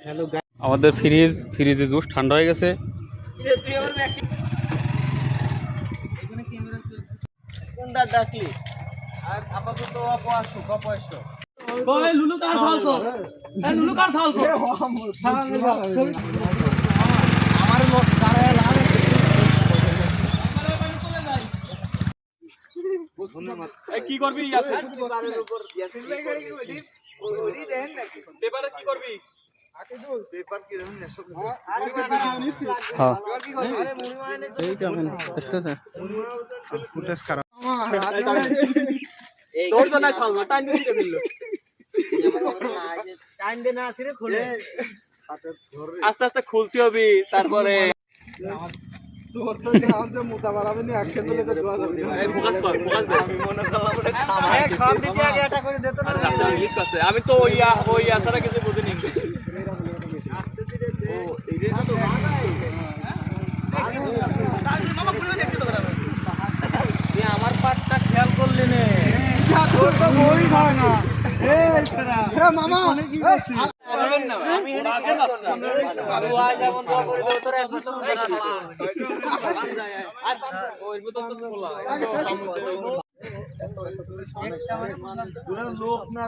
Hello আমাদের ফ্রিজে juice ঠান্ডা হয়ে গেছে। কি করবি পেপারে কি করবি? আস্তে আস্তে খুলতে হবে, তারপরে আমি তো ওই আশাটা কিছু বুঝিনি। আমার পাটটা খেয়াল করলি না লোক না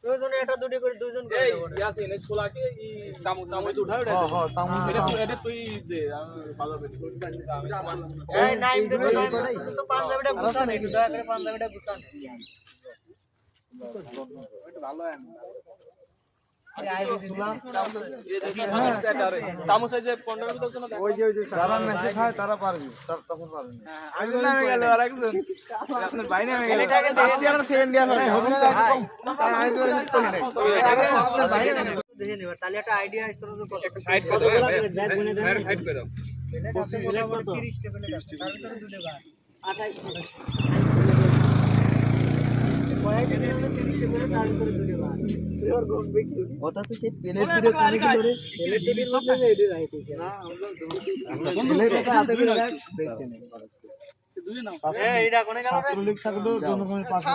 দুইজনে এটা দুটি করে দুইজন করে ইয়াসিন এই ছোলাকে এই চামচ উঠাও এটা এটা তুই দে আমি ভালো করে এই নাইম দে তো পাঞ্জাবিটা গুছান একটু দয়া করে পাঞ্জাবিটা গুছান এটা ভালো আন চামচ এই যে 15 মিনিট না ওই যে যারা মেসে খায় তারা পারবে তখন পারবে আমি নামে গেল আর একজন আপনার ভাই নামে গেল এটাকে 10 টাকা 7 টাকা হবে না আমি তো নিতে পারি না এটাকে আপনার ভাই নামে দেখে নিবা তাহলে একটা আইডিয়া আছে তোর কত সাইড কত ব্যাগ গুনে দেন সাইড করে দাও 30 টেবিলে আছে তার ভিতরে দুটো ভাগ 28 কয়েক দিনে 30 টেবিলে তার ভিতরে দুটো ভাগ তোর গোল দেখি ওটা তো সেই প্লেট ভিডিও কানে কি করে প্লেট ভিডিও সব জায়গায় এডি রাইট না আমরা বন্ধু এটা হাতে করে দেখতে নেই দুই নাও এই এটা কোনে গেল রে ছাত্রলীগ থাকে তো জনগণের পাশে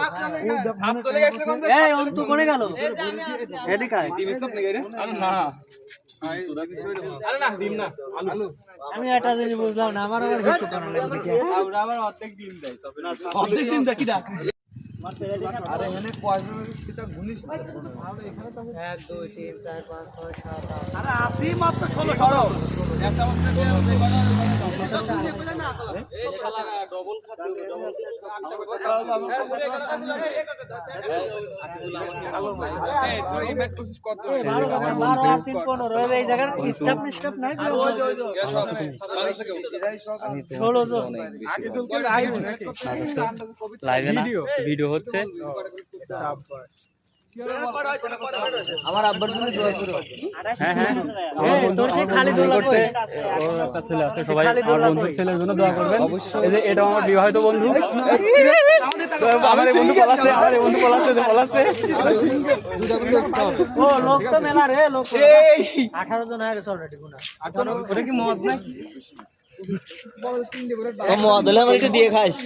ছাত্রলীগ আসলে কোন এই অন্ত কোনে গেল এডি খায় টিম সব নেই রে আরে না আরে না ডিম না আলু আমি এটা জিনিস বুঝলাম না আমার আবার কিছু করার লাগবে আমরা আবার অর্ধেক ডিম দেই তবে না অর্ধেক ডিম দেখি দা আরে এখানে কয়জন সেটা গুনিস না এখানে তো 1 2 3 4 5 6 7 8 আরে 80 মাত্র 16 সরো একটা বছর না এই শালা ডবল খাতে ডবল এই তুই ম্যাচ করছিস কত 12 3 15 এই জায়গার স্টপ নাই ষোলো জন আগে তো লাইভ লাইভে না ভিডিও হচ্ছে আমার আব্বার জন্য দোয়া করো হ্যাঁ হ্যাঁ তোর সে খালি দোয়া করছে ওর একটা ছেলে আছে সবাই আমার বন্ধুর ছেলের জন্য দোয়া করবেন এই যে এটা আমার বিবাহিত বন্ধু আমার বন্ধু পলাছে ও লোক তো মেলা রে লোক 18 জন হয়ে গেছে অলরেডি গুনা 18 ওটা কি মদ না মদলে আমার একটু দিয়ে খাইস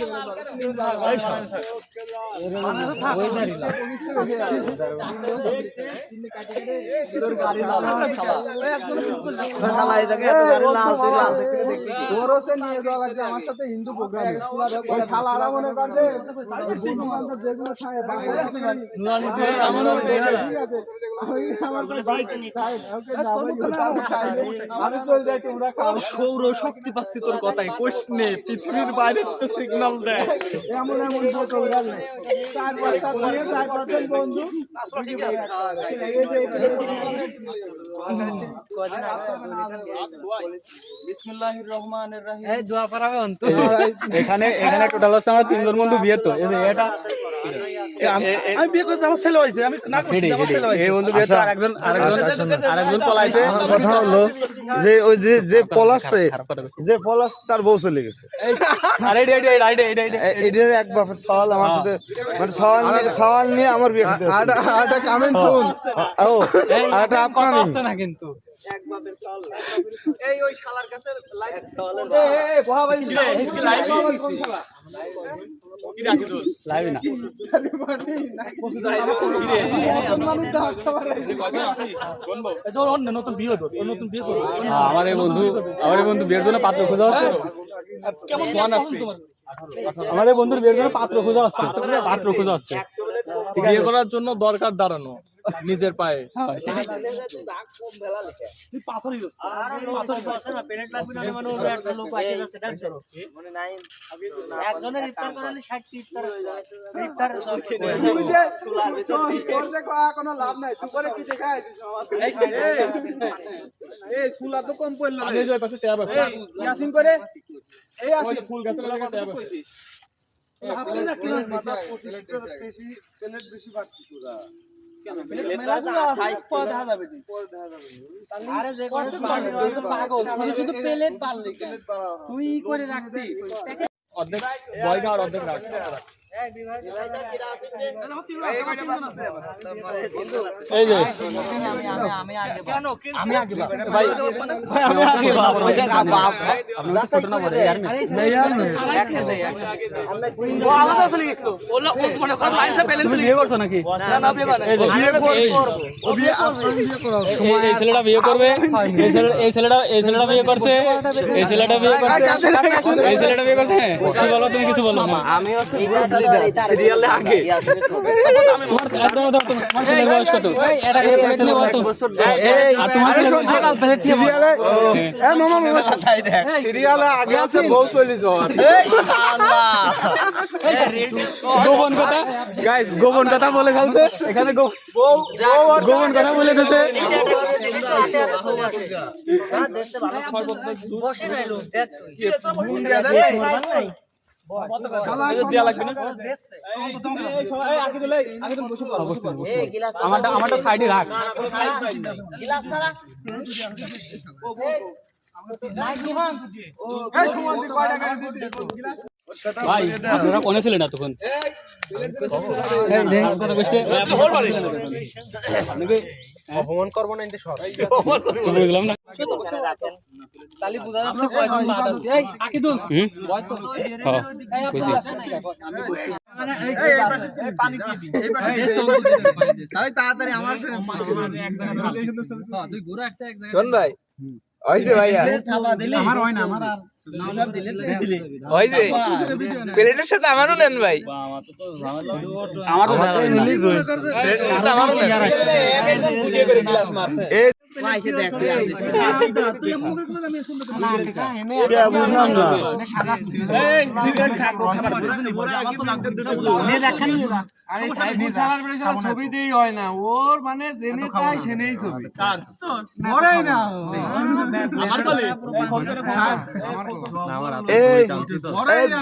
আমার সাথে হিন্দু প্রোগ্রাম সৌর শক্তি পাচ্ছি তোর কথাই কোশনে পৃথিবীর বাইরে তো সিগন্যাল দেয় এমন এমন ফটোগ্রাফ নেই 4-5 বন্ধু বিসমিল্লাহির রহমানির রহিম এই দোয়া পড়াবে অন্ত এখানে টোটাল আছে আমরা তিনজন বন্ধু বিয়ে তো এটা আমি বিয়ে করতে আমার ছেলে হইছে আমি না করতে আমার ছেলে হইছে এই বন্ধু বিয়ে তো আরেকজন পলাইছে কথা হলো যে ওই যে পলাছে যে পলাশ তার বউ চলে গেছে আরে এইটার এক বাপের সওয়াল আমার সাথে মানে সওয়াল নিয়ে আমার বিয়ে করতে আটা কমেন্ট শুন ও আটা আপনার না কিন্তু এক বাপের সওয়াল এই ওই শালার কাছে লাইভ এই কোহা ভাই লাইভ কোন শালা কি রাখি তো লাইভ না নতুন বিয়ে করব আমার এই বন্ধু বিয়ের জন্য পাত্র খোঁজা হচ্ছে কেমন ফোন আসবে আমার এই বন্ধুর বিয়ের জন্য পাত্র খোঁজা হচ্ছে বিয়ে করার জন্য দরকার দাঁড়ানো নিজের পায়ে কম পড়লো ফুল গাছের তুই করে রাখবি অর্ধেক বয়গা আর অর্ধেক রাখ এই যে আমি আগে ভাই আপনারা ছোট না বলে यार আলাদা চলে গেছিল ওলো মনে কর লাইন সে ব্যালেন্স বিয়ে করছ নাকি না বিয়ে করে ও বিয়ে আপনি বিয়ে করাও এই ছেলেটা বিয়ে করবে এই ছেলেটা বিয়ে করছে এই ছেলেটা বিয়ে করছে কি বলো তুমি কিছু বলো না আমি হচ্ছে গ্রুপ লিডার সিরিয়ালে আগে তোমার একদম তোমার ছেলের বয়স কত এটা ছেলে বয়স বছর আর তোমার সিরিয়ালে এ মামা তাই দেখ সিরিয়ালে আগে আছে বউ চলে যাওয়ার আল্লাহ গোপন কথা গাইস গোপন কথা বলে ফেলছে এখানে গোপন কথা বলে ফেলছে না দেশে ভালো বসে রইলো দেখ তুই মুন্ডে দেখ আমারটা সাইডে রাখ ভাই আপনারা কোনে ছিলেন এতক্ষণ অপমান করবো না বুঝলাম না তালি বুঝা যাচ্ছে কয়জন বাদ আছে এই আকিদুল বয়স কত এই কইছি এই পানি কি দি তাই তাড়াতাড়ি আমার তুই ঘুরে আসছে এক জায়গায় শোন ভাই হইছে ভাইয়া থাবা দিলি আমার হয় না আমার আর নাম দিলে হইছে প্লেটের সাথে আমারও নেন ভাই আমারও নিলি আমারও একজন গুটিয়ে করে গ্লাস মারছে ভাইছে দেখ তুই আমি সুন্দর বুঝলাম না এই বিরাট খাবো খাবার আমার তো লাগতে নে দেখেন আরে সাইড ছাড়ার পরে ছবি দেই হয় না ওর মানে জেনে চাই সেনেই ছবি কার মরেই না আমার কলে আমার এই মরেই না